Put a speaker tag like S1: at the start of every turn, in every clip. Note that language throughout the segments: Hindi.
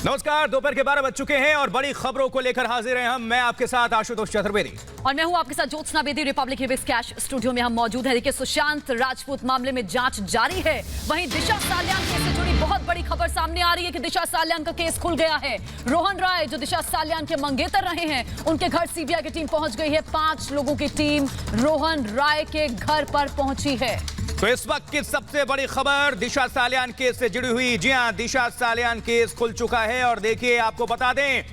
S1: नमस्कार, दोपहर के 12 बज चुके हैं और बड़ी खबरों को लेकर हाजिर हैं हम। मैं आपके साथ आशुतोष चतुर्वेदी
S2: और मैं हूं आपके साथ Jyotsna Bedi. Republic habeas cash studio में हम मौजूद हैं। देखिए, सुशांत राजपूत मामले में जांच जारी है। वहीं दिशा साल्यान केस से जुड़ी बहुत बड़ी खबर सामने आ रही है कि दिशा साल्यान का केस खुल गया है। रोहन राय जो दिशा साल्यान के मंगेतर रहे हैं, उनके घर सीबीआई की टीम पहुंच गई है। 5 लोगों की टीम रोहन राय के घर पर पहुंची है।
S1: तो इस वक्त की सबसे बड़ी खबर दिशा साल्यान केस से जुड़ी हुई। जी हां, दिशा साल्यान केस खुल चुका है और देखिए, आपको बता दें,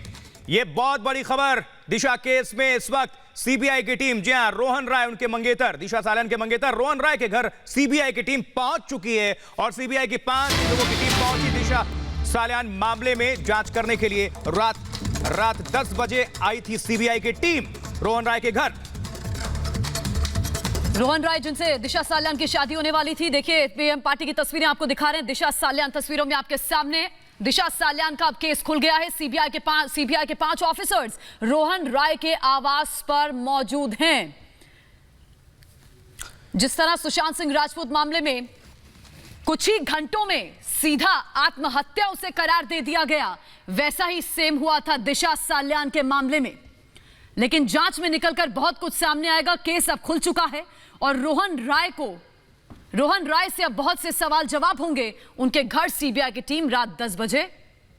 S1: ये बहुत बड़ी खबर। दिशा केस में इस वक्त सीबीआई की टीम, जी हां, रोहन राय उनके मंगेतर, दिशा साल्यान के मंगेतर रोहन राय के घर सीबीआई की टीम पहुंच चुकी है और सीबीआई की 5 लोगों की टीम पहुंची दिशा साल्यान मामले में जांच करने के लिए। रात 10 बजे आई थी सीबीआई की टीम रोहन राय के घर।
S2: रोहन राय जिनसे दिशा साल्यान की शादी होने वाली थी, देखिए पीएम पार्टी की तस्वीरें आपको दिखा रहे हैं। दिशा साल्यान तस्वीरों में आपके सामने। दिशा साल्यान का अब केस खुल गया है। सीबीआई के 5 ऑफिसर्स रोहन राय के आवास पर मौजूद हैं। जिस तरह सुशांत सिंह राजपूत मामले में कुछ ही घंटों में सीधा आत्महत्या उसे करार दे दिया गया, वैसा ही सेम हुआ था दिशा साल्यान के मामले में। लेकिन जांच में निकलकर बहुत कुछ सामने आएगा। केस अब खुल चुका है और रोहन राय से अब बहुत से सवाल जवाब होंगे। उनके घर सीबीआई की टीम रात 10 बजे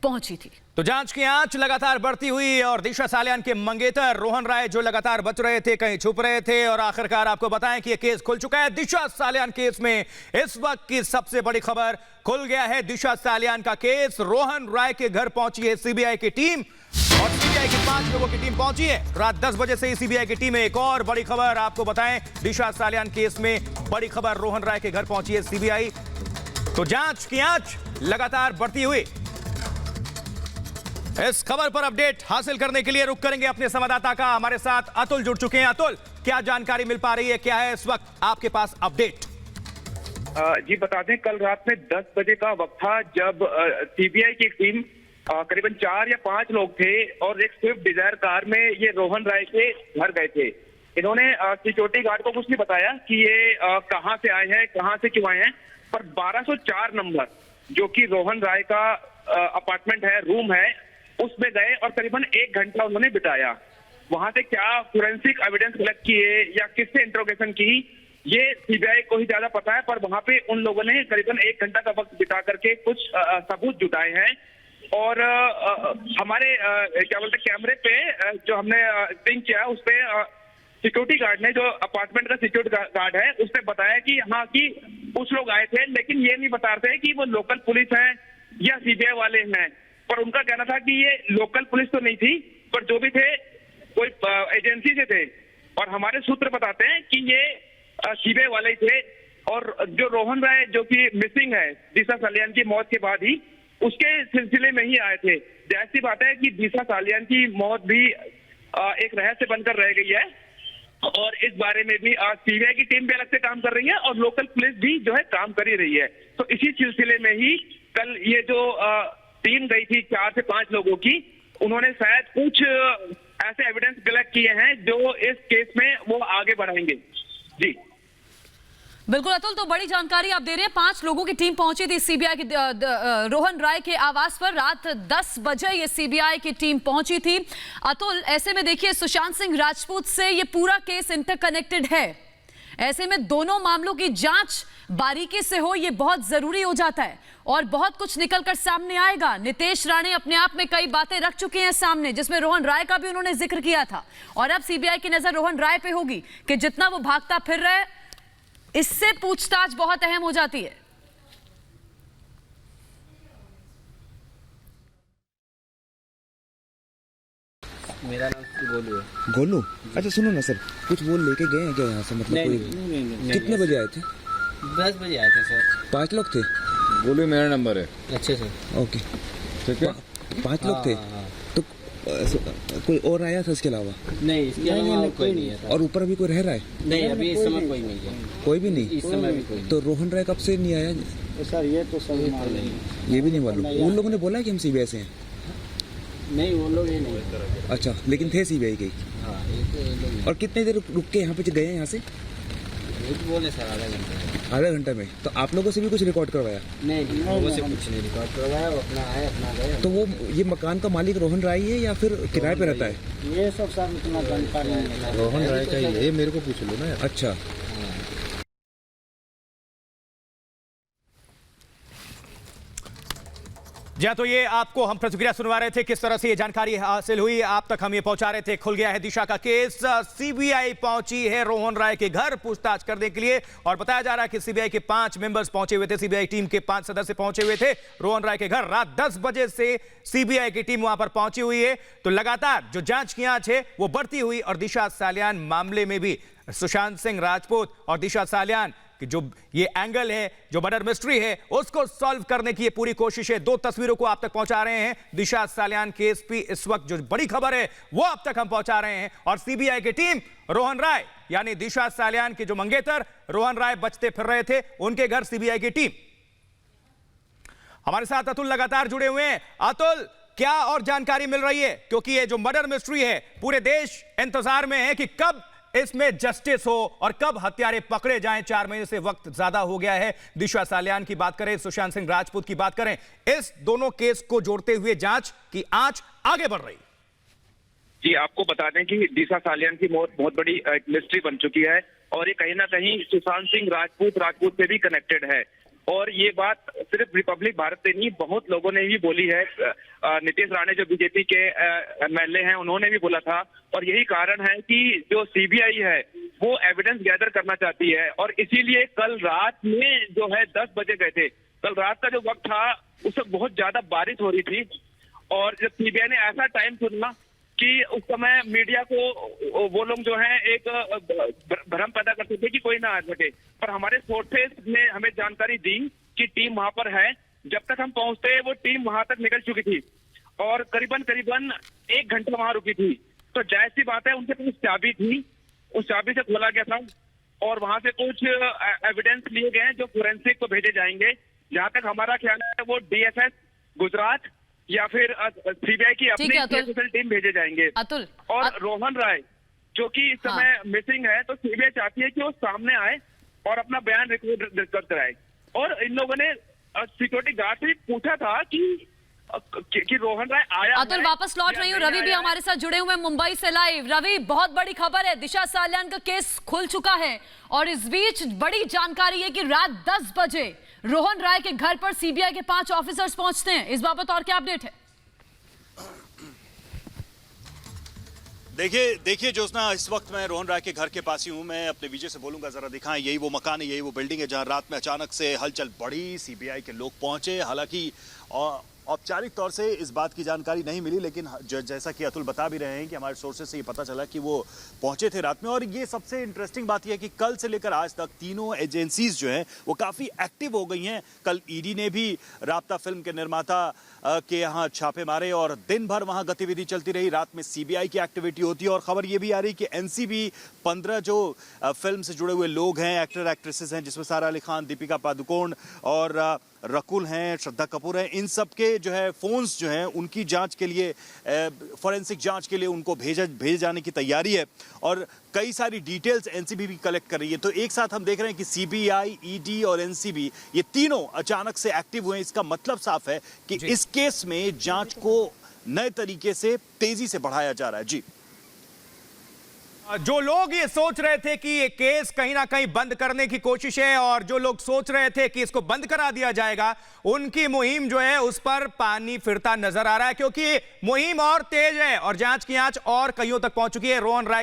S2: पहुंची थी।
S1: तो जांच की आंच लगातार बढ़ती हुई और दिशा साल्यान के मंगेतर रोहन राय जो लगातार बच रहे थे, कहीं छुप रहे थे, और आखिरकार आपको बताएं कि यह केस खुल चुका है। दिशा साल्यान केस में इस वक्त की सबसे बड़ी खबर, खुल गया है दिशा साल्यान का केस। रोहन राय के घर पहुंची है सीबीआई की टीम और सीबीआई की 5 लोगों की टीम पहुंची है। रात 10 बजे से ही सीबीआई की टीम है। एक और बड़ी खबर आपको बताएं, दिशा साल्यान केस में बड़ी खबर, रोहन राय के घर पहुंची है सीबीआई। तो जांच की आंच लगातार बढ़ती हुई। इस खबर पर अपडेट हासिल करने के लिए रुक करेंगे अपने संवाददाता का। हमारे साथ अतुल जुड़ चुके हैं। अतुल, क्या जानकारी मिल पा रही है, क्या है इस वक्त आपके पास अपडेट?
S3: जी बता दें, कल रात में 10 बजे का वक्त था जब सीबीआई की एक टीम, करीबन 4 या 5 लोग थे और एक स्विफ्ट डिजायर कार में ये रोहन राय के घर गए थे। इन्होंने सिक्योरिटी गार्ड को कुछ नहीं बताया कि ये कहां से आए हैं, कहां से क्यों आए हैं, पर 1204 नंबर जो कि रोहन राय का अपार्टमेंट है, रूम है, उसमें गए और करीबन 1 घंटा उन्होंने बिताया। वहां से क्या फोरेंसिक एविडेंस कलेक्ट किए या किससे इंट्रोगेशन की, ये सीबीआई को ही ज्यादा पता है, पर वहां पे उन लोगों ने करीबन 1 घंटा का वक्त बिता करके कुछ सबूत जुटाए हैं। और हमारे क्या बोलते कैमरे पे जो हमने पिंग किया, उस पे सिक्योरिटी गार्ड ने, जो अपार्टमेंट का सिक्योरिटी गार्ड है, उसने बताया कि हाँ कि कुछ लोग आए थे, लेकिन ये नहीं बता रहे कि वो लोकल पुलिस है या सीबीआई वाले हैं। पर उनका कहना था कि ये लोकल पुलिस तो नहीं थी, पर जो भी थे कोई एजेंसी से थे। और हमारे सूत्र बताते हैं कि ये सीबीआई वाले ही थे। और जो रोहन राय जो कि मिसिंग है दिशा साल्यान की मौत के बाद ही, उसके सिलसिले में ही आए थे। जैसी बात है कि दिशा साल्यान की मौत भी एक रहस्य बनकर रह गई है और इस बारे में भी सीबीआई की टीम भी अलग से काम कर रही है और लोकल पुलिस भी जो है काम कर ही रही है। तो इसी सिलसिले में ही कल ये जो टीम गई थी 4 से 5 लोगों की, उन्होंने शायद कुछ ऐसे एविडेंस कलेक्ट किए हैं जो इस केस में वो आगे बढ़ाएंगे। जी
S2: बिल्कुल अतुल, तो बड़ी जानकारी आप दे रहे हैं। 5 लोगों की टीम पहुंची थी सीबीआई की रोहन राय के आवास पर। रात 10 बजे ये सीबीआई की टीम पहुंची थी। अतुल, ऐसे में देखिए, सुशांत सिंह राजपूत से ये पूरा केस इंटरकनेक्टेड है। ऐसे में दोनों मामलों की जांच बारीकी से हो, ये बहुत जरूरी हो जाता है और बहुत कुछ निकलकर सामने आएगा। नितेश राणे अपने आप में कई बातें रख चुके हैं सामने, जिसमें रोहन राय का भी उन्होंने जिक्र किया था। और अब सीबीआई की नजर रोहन राय पे होगी कि जितना वो भागता फिर रहा है, इससे पूछताछ बहुत अहम हो जाती है।
S4: मेरा नाम गोलू है।
S5: गोलू? अच्छा सुनो ना सर, कुछ वो लेके गए हैं क्या यहाँ से? मतलब
S4: नहीं,
S5: कितने बजे आए थे?
S4: 10 बजे आए थे सर।
S5: 5 लोग थे?
S6: गोलू मेरा नंबर है।
S4: अच्छे सर।
S5: ओके,
S6: ठीक है।
S5: 5 लोग थे। तो कोई और आया था इसके अलावा?
S4: नहीं, इसके अलावा कोई नहीं है।
S5: और ऊपर अभी कोई रह रहा है?
S4: नहीं, अभी इस समय कोई नहीं है।
S5: कोई भी नहीं?
S4: इस समय भी कोई
S5: तो रोहन राय कब से नहीं आया
S4: सर? ये तो सही नहीं,
S5: ये भी नहीं मालूम। उन लोगों ने बोला कि हम सीबीआई से हैं?
S4: नहीं, वो लोग ये नहीं।
S5: अच्छा, लेकिन थे सीबीआई के?
S4: हाँ, ये तो
S5: और कितनी देर रुक के यहाँ पे गए हैं यहाँ से?
S4: झूठ बोले सर, आधा घंटा है।
S5: आधा घंटा में? तो आप लोगों से भी कुछ रिकॉर्ड करवाया?
S4: नहीं, लोगों से कुछ नहीं रिकॉर्ड करवाया, वो अपना आए अपना गए।
S5: तो वो ये मकान का मालिक रोहन राय है या फिर किराए पे रहता है?
S4: ये सब सर उतना जानकारी नहीं मिला।
S6: रोहन राय का ये मेरे को पूछ लो ना।
S5: अच्छा,
S1: जी हाँ, तो ये आपको हम प्रतिक्रिया सुनवा रहे थे किस तरह से ये जानकारी हासिल हुई, आप तक हम ये पहुंचा रहे थे। खुल गया है दिशा का केस, सीबीआई पहुंची है रोहन राय के घर पूछताछ करने के लिए और बताया जा रहा है कि सीबीआई के 5 मेंबर्स पहुंचे हुए थे, सीबीआई टीम के 5 सदस्य पहुंचे हुए थे रोहन राय के घर। रात 10 बजे से सीबीआई की टीम वहां पर पहुंची हुई है। तो लगातार जो जांच की आंच है वो बढ़ती हुई और दिशा सालियान मामले में भी सुशांत सिंह राजपूत और दिशा सालियान कि जो ये एंगल है, जो मर्डर मिस्ट्री है, उसको सॉल्व करने की ये पूरी कोशिश है। 2 तस्वीरों को आप तक पहुंचा रहे हैं। दिशा सालियान केस की इस वक्त जो बड़ी खबर है वो आप तक हम पहुंचा रहे हैं और सीबीआई की टीम रोहन राय यानी दिशा सालियान के जो मंगेतर रोहन राय बचते फिर रहे थे उनके घर सीबीआई की टीम। हमारे साथ अतुल लगातार जुड़े हुए हैं। अतुल, क्या और जानकारी मिल रही है? क्योंकि ये जो मर्डर मिस्ट्री है पूरे देश इंतजार में है कि कब इसमें जस्टिस हो और कब हत्यारे पकड़े जाएं। 4 महीने से वक्त ज्यादा हो गया है। दिशा सालियान की बात करें, सुशांत सिंह राजपूत की बात करें, इस दोनों केस को जोड़ते हुए जांच की आंच आगे बढ़ रही।
S3: जी, आपको बता दें कि दिशा सालियान की मौत बहुत बड़ी एक मिस्ट्री बन चुकी है और ये कहीं ना कहीं सुशांत सिंह राजपूत से भी कनेक्टेड है। और ये बात सिर्फ रिपब्लिक भारत से नहीं, बहुत लोगों ने भी बोली है। नीतीश राणे जो बीजेपी के एमएलए हैं उन्होंने भी बोला था। और यही कारण है कि जो सीबीआई है वो एविडेंस गैदर करना चाहती है और इसीलिए कल रात में जो है 10 बजे गए थे। कल रात का जो वक्त था उस वक्त बहुत ज्यादा बारिश हो रही थी और जब सीबीआई ने ऐसा टाइम चुना कि उस समय मीडिया को वो लोग जो है एक भ्रम पैदा करते थे कि कोई ना आ सके, पर हमारे सोर्सेस ने हमें जानकारी दी कि टीम वहां पर है। जब तक हम पहुंचते वो टीम वहां तक निकल चुकी थी और करीबन 1 घंटा वहां रुकी थी। तो जायज सी बात है, उनके पास चाबी थी, उस चाबी से खोला गया था और वहां से कुछ एविडेंस लिए गए जो फोरेंसिक को भेजे जाएंगे। जहां तक हमारा ख्याल है वो डीएफएस गुजरात या फिर सीबीआई की अपनी टीम भेजे जाएंगे।
S2: अतुल,
S3: और रोहन राय जो कि इस समय मिसिंग है, तो सीबीआई चाहती है कि वो सामने आए और अपना बयान रिकॉर्ड कराए। और इन लोगों ने सिक्योरिटी गार्ड से पूछा था कि रोहन राय आया।
S2: अतुल, वापस लौट रही हूँ। रवि भी हमारे साथ जुड़े हुए हैं मुंबई से लाइव। रवि, बहुत बड़ी खबर है, दिशा सालियान का केस खुल चुका है और इस बीच बड़ी जानकारी है कि रात 10 बजे रोहन राय के घर पर सीबीआई के 5 ऑफिसर्स पहुंचते हैं। इस बाबत और क्या अपडेट है?
S7: देखिए ज्योत्सना, इस वक्त मैं रोहन राय के घर के पास ही हूँ। मैं अपने विजय से बोलूंगा जरा दिखाएं, यही वो मकान है, यही वो बिल्डिंग है जहां रात में अचानक से हलचल बढ़ी, सीबीआई के लोग पहुंचे। हालांकि औपचारिक तौर से इस बात की जानकारी नहीं मिली, लेकिन जैसा कि अतुल बता भी रहे हैं कि हमारे सोर्सेज से ये पता चला कि वो पहुंचे थे रात में। और ये सबसे इंटरेस्टिंग बात यह है कि कल से लेकर आज तक तीनों एजेंसीज जो हैं वो काफ़ी एक्टिव हो गई हैं। कल ईडी ने भी राब्ता फिल्म के निर्माता के यहाँ छापे मारे और दिन भर वहाँ गतिविधि चलती रही। रात में सीबीआई की एक्टिविटी होती है और खबर ये भी आ रही कि एनसीबी 15 जो फिल्म से जुड़े हुए लोग हैं, एक्टर एक्ट्रेसेस हैं, जिसमें सारा अली खान, दीपिका पादुकोण और रकुल हैं, श्रद्धा कपूर हैं, इन सब के जो है फोन्स जो हैं उनकी जांच के लिए, फॉरेंसिक जांच के लिए उनको भेजे जाने की तैयारी है और कई सारी डिटेल्स एनसीबी भी कलेक्ट कर रही है। तो एक साथ हम देख रहे हैं कि सीबीआई, ईडी और एनसीबी ये तीनों अचानक से एक्टिव हुए हैं। इसका मतलब साफ है कि इस केस में जांच को नए तरीके से तेजी से बढ़ाया जा रहा है। जी,
S1: जो लोग ये सोच रहे थे कि ये केस कहीं ना कहीं बंद करने की कोशिश है और जो लोग सोच रहे थे कि इसको बंद करा दिया जाएगा, उनकी मुहिम जो है उस पर पानी फिरता नजर आ रहा है, क्योंकि मुहिम और तेज है और जांच की आंच और कईयों तक पहुंच चुकी है। रोहन राय